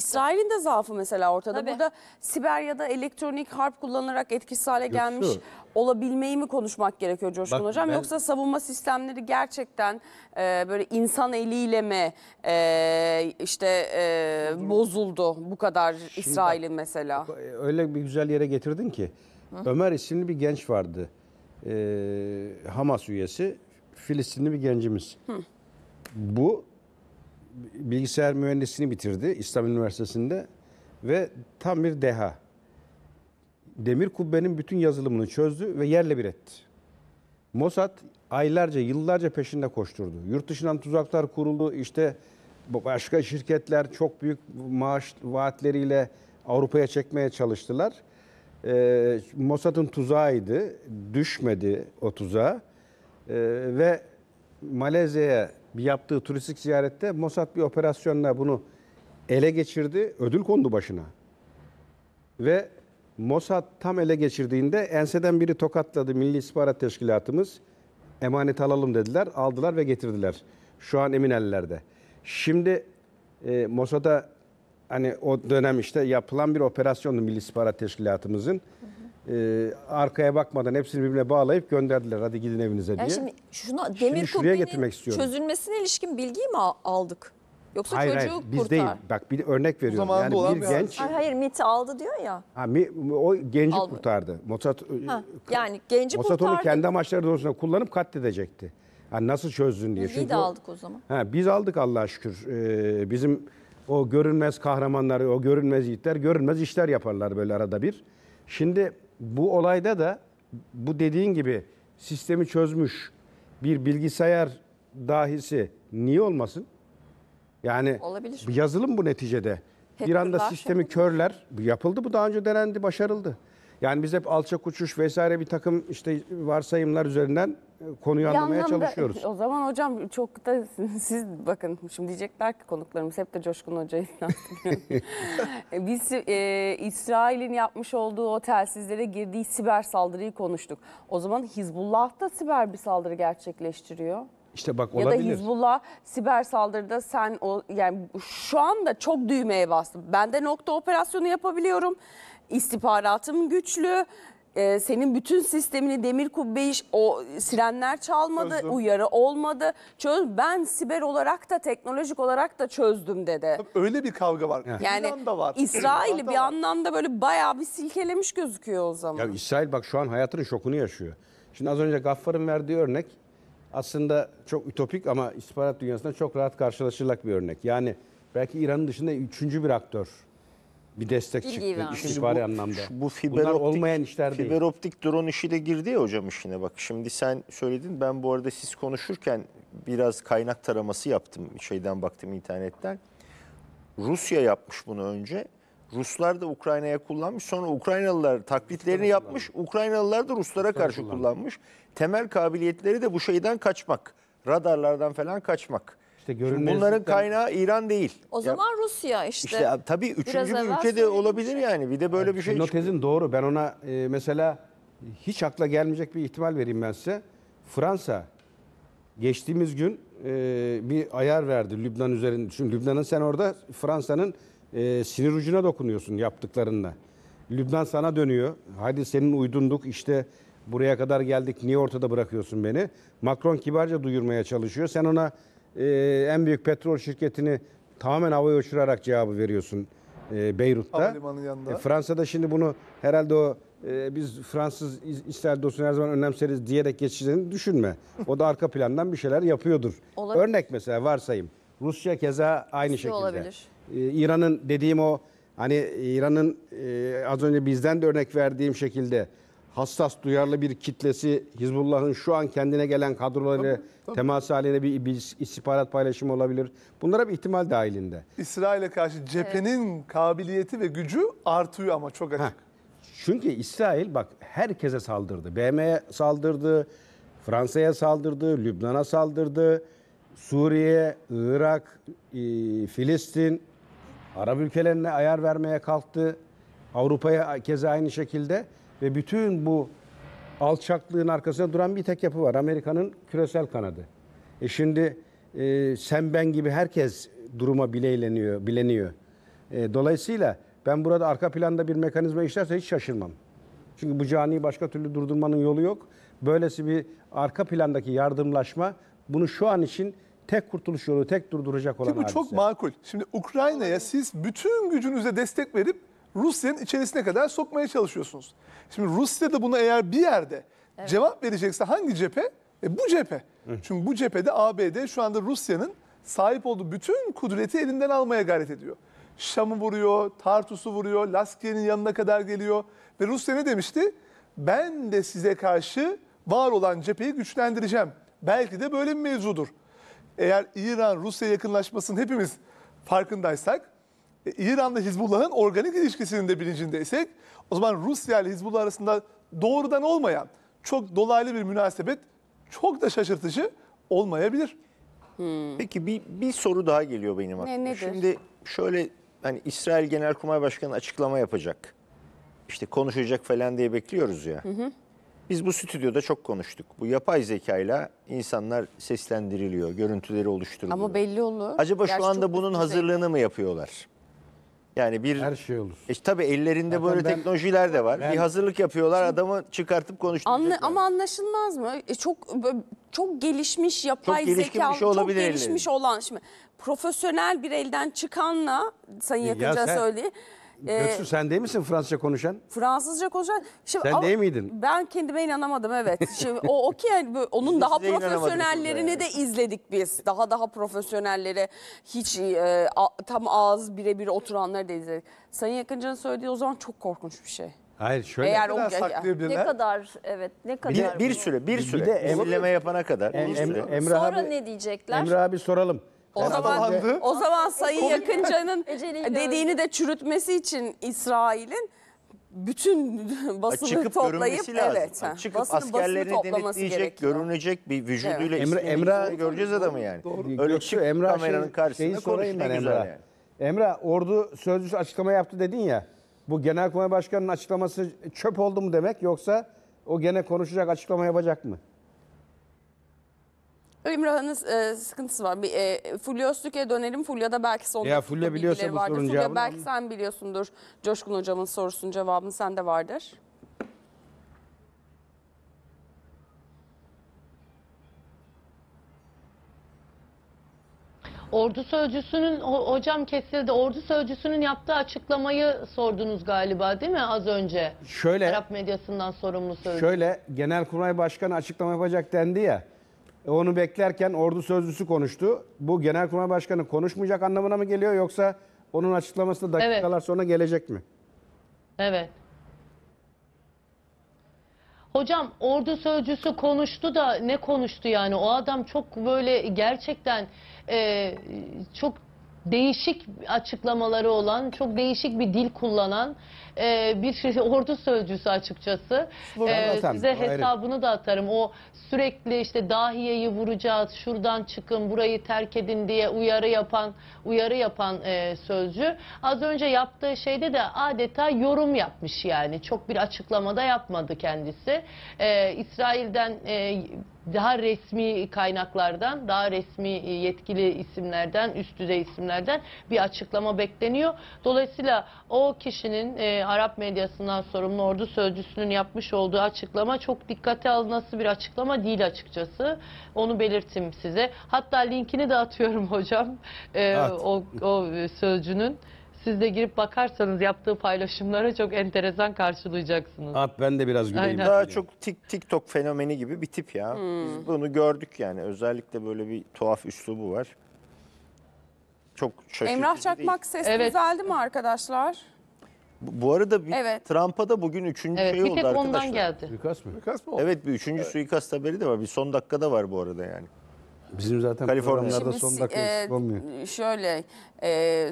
İsrail'in de zaafı mesela ortada. Tabii. Burada siber ya da elektronik harp kullanarak etkisiz hale gelmiş Göksu. olabilmeyi mi konuşmak gerekiyor Coşkun Bak, Hocam? ben- Yoksa savunma sistemleri gerçekten böyle insan eliyle mi bozuldu bu kadar İsrail'in mesela? Öyle bir güzel yere getirdin ki. Ömer isimli bir genç vardı. Hamas üyesi. Filistinli bir gencimiz. Bu bilgisayar mühendisliğini bitirdi İstanbul Üniversitesi'nde ve tam bir deha. Demir kubbenin bütün yazılımını çözdü ve yerle bir etti. Mossad aylarca, yıllarca peşinde koşturdu. Yurt dışından tuzaklar kuruldu. İşte başka şirketler çok büyük maaş vaatleriyle Avrupa'ya çekmeye çalıştılar. Mossad'ın tuzağıydı. Düşmedi o tuzağa. Ve Malezya'ya yaptığı turistik ziyarette Mossad bir operasyonla bunu ele geçirdi. Ödül kondu başına. Ve Mossad tam ele geçirdiğinde enseden biri tokatladı. Milli İstihbarat Teşkilatımız emanet alalım dediler. Aldılar ve getirdiler. Şu an emin ellerde. Şimdi Mossad'a hani o dönem işte yapılan bir operasyondu Milli İstihbarat Teşkilatımızın. Arkaya bakmadan hepsini birbirine bağlayıp gönderdiler. Hadi gidin evinize diye. Yani şimdi Şimdi şuraya getirmek istiyorum. çözülmesine ilişkin bilgiyi mi aldık? Yoksa Hayır, çocuğu biz kurtar. değil. Bak bir örnek veriyorum. zamanında olan Yani bir bir genç Hayır MIT aldı diyor ya. o genci Aldı. kurtardı. Mossad Yani genci Mossad onu kurtardı. kendi amaçları doğrultusunda kullanıp katledecekti. Yani nasıl çözdün diye. Bilgiyi de aldık o zaman. Biz aldık Allah'a şükür. Bizim o görünmez kahramanlar, o görünmez yiğitler görünmez işler yaparlar böyle arada bir. Şimdi bu olayda da bu dediğin gibi sistemi çözmüş bir bilgisayar dahisi niye olmasın? Yani Olabilir. bir yazılım bu neticede. Bir anda Hackerlar sistemi körler. Bu yapıldı, bu daha önce denendi, başarıldı. Yani biz hep alçak uçuş vesaire bir takım işte varsayımlar üzerinden konuyu Bir anlamaya anlamda- çalışıyoruz. O zaman hocam çok da siz bakın şimdi diyecekler ki konuklarımız hep de Coşkun Hoca'yı biz İsrail'in yapmış olduğu o telsizlere girdiği siber saldırıyı konuştuk. O zaman Hizbullah da siber bir saldırı gerçekleştiriyor. İşte bak Ya da olabilir. Hizbullah siber saldırıda sen yani şu anda çok düğmeye bastım. Ben de nokta operasyonu yapabiliyorum. İstihbaratım güçlü. Senin bütün sistemini demir kubbeyi o sirenler çalmadı, Çözdüm. uyarı olmadı. Ben siber olarak da teknolojik olarak da çözdüm dedi. Öyle bir kavga var. Yani İran'da var. İsrail'i İran'da bir var. anlamda böyle bayağı bir silkelemiş gözüküyor o zaman. Ya İsrail bak şu an hayatının şokunu yaşıyor. Şimdi az önce Gaffar'ın verdiği örnek aslında çok ütopik ama istihbarat dünyasında çok rahat karşılaşılacak bir örnek. Yani belki İran'ın dışında üçüncü bir aktör bir destek Bilgiyi çıktı vermiş. istihbari anlamda. Bu Bunlar olmayan işler değil. fiber optik drone işi de girdi ya hocam işine bak. Şimdi sen söyledin, ben bu arada siz konuşurken biraz kaynak taraması yaptım. Şeyden baktım internetten. Rusya yapmış bunu önce. Ruslar da Ukrayna'ya kullanmış. Sonra Ukraynalılar taklitlerini yapmış. Ukraynalılar da Ruslara karşı kullanmış. Temel kabiliyetleri de bu şeyden kaçmak. Radarlardan falan kaçmak. İşte Şimdi görünmezlikten- bunların kaynağı İran değil. O zaman Rusya işte. İşte tabii üçüncü bir evvel ülke de söylediğim olabilir şey. yani. Bir de böyle bir şey Senin o çıkıyor. tezin doğru. Ben ona mesela hiç akla gelmeyecek bir ihtimal vereyim ben size. Fransa geçtiğimiz gün bir ayar verdi Lübnan üzerinde. Çünkü Lübnan'ın sen orada Fransa'nın sinir ucuna dokunuyorsun yaptıklarında. Lübnan sana dönüyor. Hadi senin uydunduk işte buraya kadar geldik niye ortada bırakıyorsun beni? Macron kibarca duyurmaya çalışıyor. Sen ona en büyük petrol şirketini tamamen havaya uçurarak cevabı veriyorsun Beyrut'ta. Havalimanı yanında. Fransa'da şimdi bunu herhalde o biz Fransız İsrail dostunu her zaman önemseriz diyerek geçeceğini düşünme. O da arka plandan bir şeyler yapıyordur. Olabilir. Örnek mesela varsayım. Rusya keza aynı şekilde. olabilir. İran'ın dediğim o hani İran'ın az önce bizden de örnek verdiğim şekilde hassas duyarlı bir kitlesi Hizbullah'ın şu an kendine gelen kadroları temas halinde bir istihbarat paylaşımı olabilir. Bunlar hep ihtimal dahilinde. İsrail'e karşı cephenin kabiliyeti ve gücü artıyor ama çok açık. Çünkü İsrail bak herkese saldırdı. BM'ye saldırdı, Fransa'ya saldırdı, Lübnan'a saldırdı, Suriye, Irak, Filistin, Arap ülkelerine ayar vermeye kalktı. Avrupa'ya keza aynı şekilde ve bütün bu alçaklığın arkasında duran bir tek yapı var. Amerika'nın küresel kanadı. Şimdi sen ben gibi herkes duruma bileniyor. Dolayısıyla ben burada arka planda bir mekanizma işlerse hiç şaşırmam. Çünkü bu caniyi başka türlü durdurmanın yolu yok. Böylesi bir arka plandaki yardımlaşma bunu şu an için tek kurtuluş yolu, tek durduracak olan Ki bu çok hadise. makul. Şimdi Ukrayna'ya siz bütün gücünüzle destek verip Rusya'nın içerisine kadar sokmaya çalışıyorsunuz. Şimdi Rusya da buna eğer bir yerde cevap verecekse hangi cephe? Bu cephe. Çünkü bu cephede ABD şu anda Rusya'nın sahip olduğu bütün kudreti elinden almaya gayret ediyor. Şam'ı vuruyor, Tartus'u vuruyor, Laskiye'nin yanına kadar geliyor. Ve Rusya ne demişti? Ben de size karşı var olan cepheyi güçlendireceğim. Belki de böyle bir mevzudur. Eğer İran-Rusya yakınlaşmasının hepimiz farkındaysak, İran'la Hizbullah'ın organik ilişkisinin de bilincindeysek, o zaman Rusya ile Hizbullah arasında doğrudan olmayan çok dolaylı bir münasebet çok da şaşırtıcı olmayabilir. Peki bir soru daha geliyor benim aklıma. nedir? Şimdi şöyle hani İsrail Genelkurmay Başkanı açıklama yapacak. İşte konuşacak falan diye bekliyoruz ya. Biz bu stüdyoda çok konuştuk. Bu yapay zekayla insanlar seslendiriliyor, görüntüleri oluşturuluyor. Ama belli olur. Acaba Gerçi şu anda çok bunun üst düzey. hazırlığını mı yapıyorlar? Yani bir Her şey olur. tabii ellerinde Zaten böyle teknolojiler de var. Bir hazırlık yapıyorlar, adamı çıkartıp konuşturacaklar. Ama anlaşılmaz mı? Çok gelişmiş yapay Çok gelişkin bir zeka, şey olabilir çok gelişmiş ellerinde. olan şimdi profesyonel bir elden çıkanla Sayın Yakınca sen- söyledi. Göksu sen değil misin Fransızca konuşan? Fransızca konuşan. Şimdi, Sen ama değil miydin? Ben kendime inanamadım evet. Şimdi o ki yani onun Biz de daha size inanamadık profesyonellerini burada de izledik biz. Daha profesyonelleri hiç tam ağız birebir oturanları da izledik. Sayın Yakınca'nın söylediği o zaman çok korkunç bir şey. Hayır şöyle. Eğer Ne kadar o Ne saklayabilirler? kadar ne kadar Bir bu? süre Bir de izleme yapana kadar. bir süre. Emre Sonra abi, ne diyecekler? Emre abi soralım. O zaman Sayın Yakınca'nın Eceliyle dediğini de çürütmesi için İsrail'in bütün basını Çıkıp toplayıp görünmesi lazım. evet Çıkıp basını askerlerini toplaması denetleyecek, gerekiyor. görünecek bir vücuduyla Evet. ismini Emre- göreceğiz adamı yani. Öyle Göksu, çık Emre kameranın şeyi karşısında sorayım konuş ne ben güzel Emre. yani. Emre ordu sözcüsü açıklama yaptı dedin ya. Bu Genelkurmay Başkanı'nın açıklaması çöp oldu mu demek yoksa o gene konuşacak açıklama yapacak mı? İmrah'ın sıkıntısı var. Fulya Öztürk'e dönelim. Fulya'da belki son Ya dakika Fulya biliyorsa bilgileri bu vardır. sorunun Fulya cevabını belki alın. sen biliyorsundur. Coşkun Hocam'ın sorusunun cevabını sende vardır. Ordu sözcüsünün hocam kesildi. Ordu sözcüsünün yaptığı açıklamayı sordunuz galiba değil mi az önce? Şöyle Arap medyasından sorumlu sözcü. Şöyle Genelkurmay Başkanı açıklama yapacak dendi ya. Onu beklerken ordu sözcüsü konuştu. Bu Genelkurmay Başkanı konuşmayacak anlamına mı geliyor yoksa onun açıklaması da dakikalar sonra gelecek mi? Evet. Hocam ordu sözcüsü konuştu da ne konuştu yani? O adam çok böyle gerçekten çok değişik açıklamaları olan, çok değişik bir dil kullanan bir ordu sözcüsü açıkçası. Anlatan, Size o ayrı. hesabını da atarım. O sürekli işte dahiyeyi vuracağız, şuradan çıkın, burayı terk edin diye uyarı yapan sözcü. Az önce yaptığı şeyde de adeta yorum yapmış yani. Çok bir açıklamada yapmadı kendisi. İsrail'den daha resmi kaynaklardan, daha resmi yetkili isimlerden, üst düzey isimlerden bir açıklama bekleniyor. Dolayısıyla o kişinin Arap medyasından sorumlu ordu sözcüsünün yapmış olduğu açıklama çok dikkate alınası bir açıklama değil açıkçası. Onu belirteyim size. Hatta linkini de atıyorum hocam. At. O sözcünün. Siz de girip bakarsanız yaptığı paylaşımlara çok enteresan karşılayacaksınız. At ben de biraz güleyim. Aynen. Daha çok TikTok fenomeni gibi bir tip ya. Biz bunu gördük yani. Özellikle böyle bir tuhaf üslubu var. Çok şaşırtıcı Emrah değil. Çakmak sesi Evet. düzeldi mi arkadaşlar? Bu arada Evet. Trump'a da bugün üçüncü Evet, şey bir oldu tek arkadaşlar. ondan geldi. Suikast mı? Suikast mı oldu? Evet bir üçüncü suikast haberi de var. Bir son dakikada var bu arada yani. Bizim zaten Kaliforniya. programlarda Şimdi son dakika eksik olmuyor. şöyle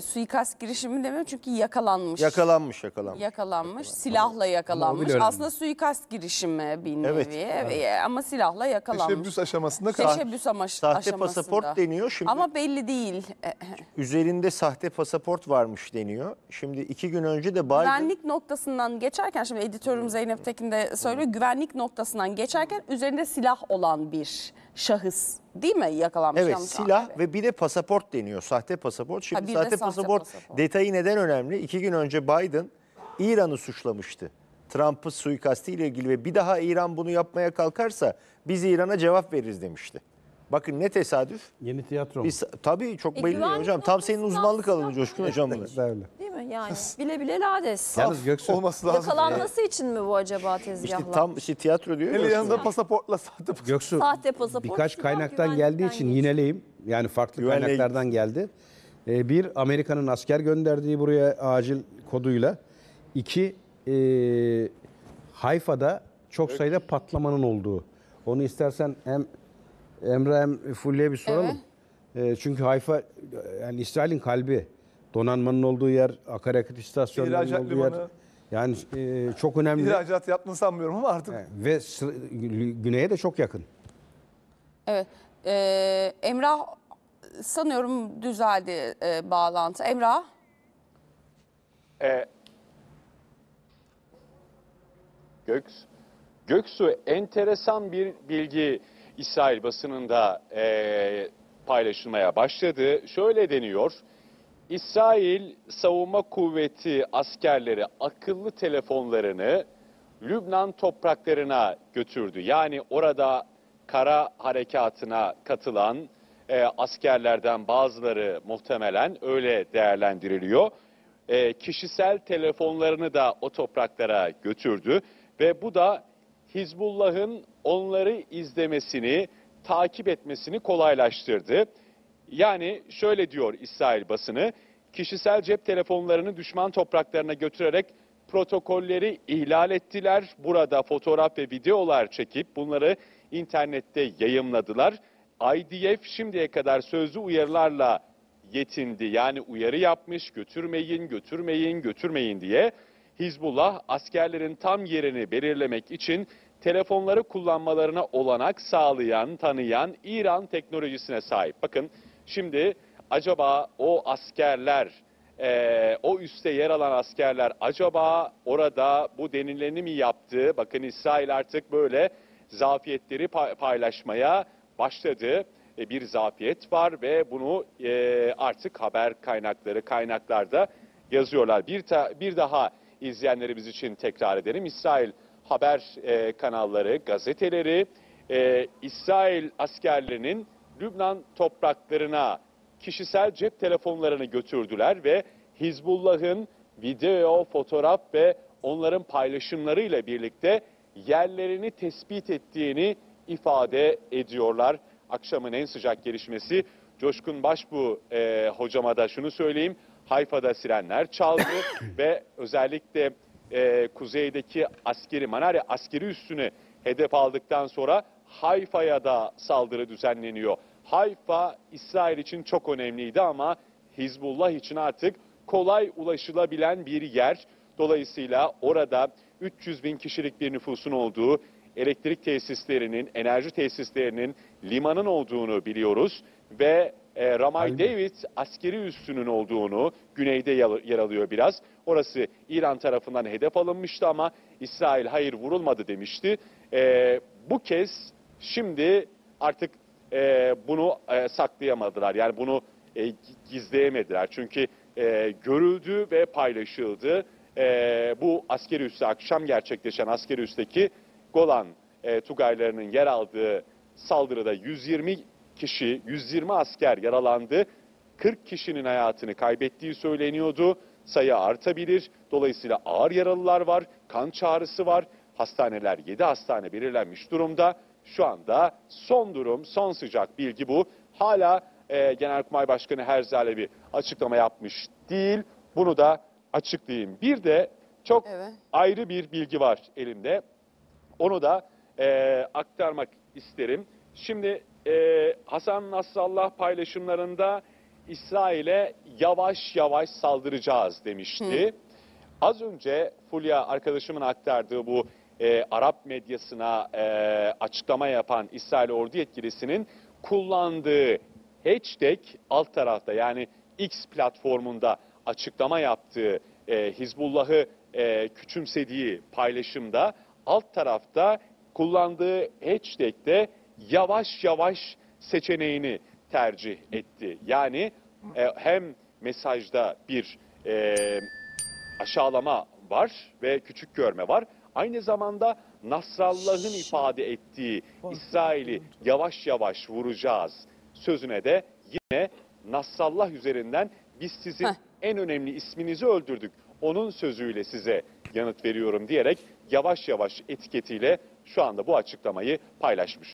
suikast girişimi demiyorum çünkü yakalanmış. Yakalanmış. Silahla yakalanmış. Mobil önemli. Aslında suikast girişimi bir nevi. Evet. Ama silahla yakalanmış. Teşebbüs aşamasında Teşebbüs Sahte aşamasında. pasaport deniyor. Şimdi Ama belli değil. üzerinde sahte pasaport varmış deniyor. Şimdi 2 gün önce de Biden... Güvenlik noktasından geçerken, şimdi editörüm Zeynep Tekin de söylüyor, güvenlik noktasından geçerken üzerinde silah olan bir şahıs değil mi yakalanmış? Evet Yanlış silah evet. ve bir de pasaport deniyor. Sahte pasaport. Şimdi Ha, bir de sahte sahte pasaport pasaport. detayı neden önemli? 2 gün önce Biden İran'ı suçlamıştı. Trump'ın suikasti ile ilgili ve bir daha İran bunu yapmaya kalkarsa biz İran'a cevap veririz demişti. Bakın ne tesadüf. Yeni tiyatro. Biz, tabii çok belli güvenlik hocam. Tam senin noktasında uzmanlık alanı aslında- Coşkun hocam bunu. Öyle. Değil mi? Yani bile bile lades. Yalnız Göksu Olması lazım. Yakalanması için mi bu acaba İşte tezgahlar? tam tiyatro diyor. Hele ya. yanında pasaportla sahte pasaport. Göksu Sahte pasaport, birkaç silah kaynaktan güvenlikten geldiği için geçiyor. yineleyeyim. Yani farklı Güvenliğe kaynaklardan geldi. Bir, Amerika'nın asker gönderdiği buraya acil koduyla. İki, Hayfa'da çok sayıda patlamanın olduğu. Onu istersen hem Emre hem Fulle'ye bir soralım. Çünkü Hayfa yani İsrail'in kalbi. Donanmanın olduğu yer, akaryakıt istasyonlarının İhracat olduğu yer. limanı. Yani çok önemli. İhracat yaptığını sanmıyorum ama artık. Ve güneye de çok yakın. Evet. Emrah sanıyorum düzeldi bağlantı. Emrah. Göksu enteresan bir bilgi İsrail basınında paylaşılmaya başladı. Şöyle deniyor. İsrail Savunma Kuvveti askerleri akıllı telefonlarını Lübnan topraklarına götürdü. Yani orada kara harekatına katılan askerlerden bazıları muhtemelen öyle değerlendiriliyor. Kişisel telefonlarını da o topraklara götürdü ve bu da Hizbullah'ın onları izlemesini, takip etmesini kolaylaştırdı. Yani şöyle diyor İsrail basını, kişisel cep telefonlarını düşman topraklarına götürerek protokolleri ihlal ettiler. Burada fotoğraf ve videolar çekip bunları internette yayımladılar. IDF şimdiye kadar sözlü uyarılarla yetindi. Yani uyarı yapmış, götürmeyin, götürmeyin, götürmeyin diye. Hizbullah askerlerin tam yerini belirlemek için telefonları kullanmalarına olanak sağlayan, tanıyan İran teknolojisine sahip. Bakın şimdi acaba o askerler, o üste yer alan askerler acaba orada bu denileni mi yaptı? Bakın İsrail artık böyle zafiyetleri paylaşmaya başladı. Bir zafiyet var ve bunu artık haber kaynaklarda yazıyorlar. Bir daha izleyenlerimiz için tekrar edelim. İsrail haber kanalları, gazeteleri İsrail askerlerinin Lübnan topraklarına kişisel cep telefonlarını götürdüler ve Hizbullah'ın video, fotoğraf ve onların paylaşımlarıyla birlikte yerlerini tespit ettiğini ifade ediyorlar. Akşamın en sıcak gelişmesi Coşkun Başbuğ hocama da şunu söyleyeyim. Hayfa'da sirenler çaldı ve özellikle kuzeydeki Manare askeri üssünü hedef aldıktan sonra Hayfa'ya da saldırı düzenleniyor. Hayfa İsrail için çok önemliydi ama Hizbullah için artık kolay ulaşılabilen bir yer. Dolayısıyla orada 300 bin kişilik bir nüfusun olduğu, elektrik tesislerinin, enerji tesislerinin, limanın olduğunu biliyoruz. Ve Ramay David askeri üssünün olduğunu, güneyde yer alıyor biraz. Orası İran tarafından hedef alınmıştı ama İsrail hayır vurulmadı demişti. Bu kez şimdi artık bunu saklayamadılar. Yani bunu gizleyemediler. Çünkü görüldü ve paylaşıldı. Bu askeri üsse, akşam gerçekleşen askeri üsteki Golan Tugaylarının yer aldığı saldırıda 120 kişi, 120 asker yaralandı. 40 kişinin hayatını kaybettiği söyleniyordu. Sayı artabilir. Dolayısıyla ağır yaralılar var, kan çağrısı var. Hastaneler 7 hastane belirlenmiş durumda. Şu anda son durum, son sıcak bilgi bu. Hala Genelkurmay Başkanı Herzl bir açıklama yapmış değil. Bunu da açıklayayım. Bir de çok ayrı bir bilgi var elimde. Onu da aktarmak isterim. Şimdi Hasan Nasrallah paylaşımlarında İsrail'e yavaş yavaş saldıracağız demişti. Az önce Fulya arkadaşımın aktardığı bu Arap medyasına açıklama yapan İsrail ordu yetkilisinin kullandığı hashtag alt tarafta, yani X platformunda açıklama yaptığı Hizbullah'ı küçümsediği paylaşımda alt tarafta kullandığı hashtag'te yavaş yavaş seçeneğini tercih etti. Yani hem mesajda bir aşağılama var ve küçük görme var. Aynı zamanda Nasrallah'ın ifade ettiği İsrail'i yavaş yavaş vuracağız sözüne de yine Nasrallah üzerinden biz sizin en önemli isminizi öldürdük. Onun sözüyle size yanıt veriyorum diyerek yavaş yavaş etiketiyle şu anda bu açıklamayı paylaşmış.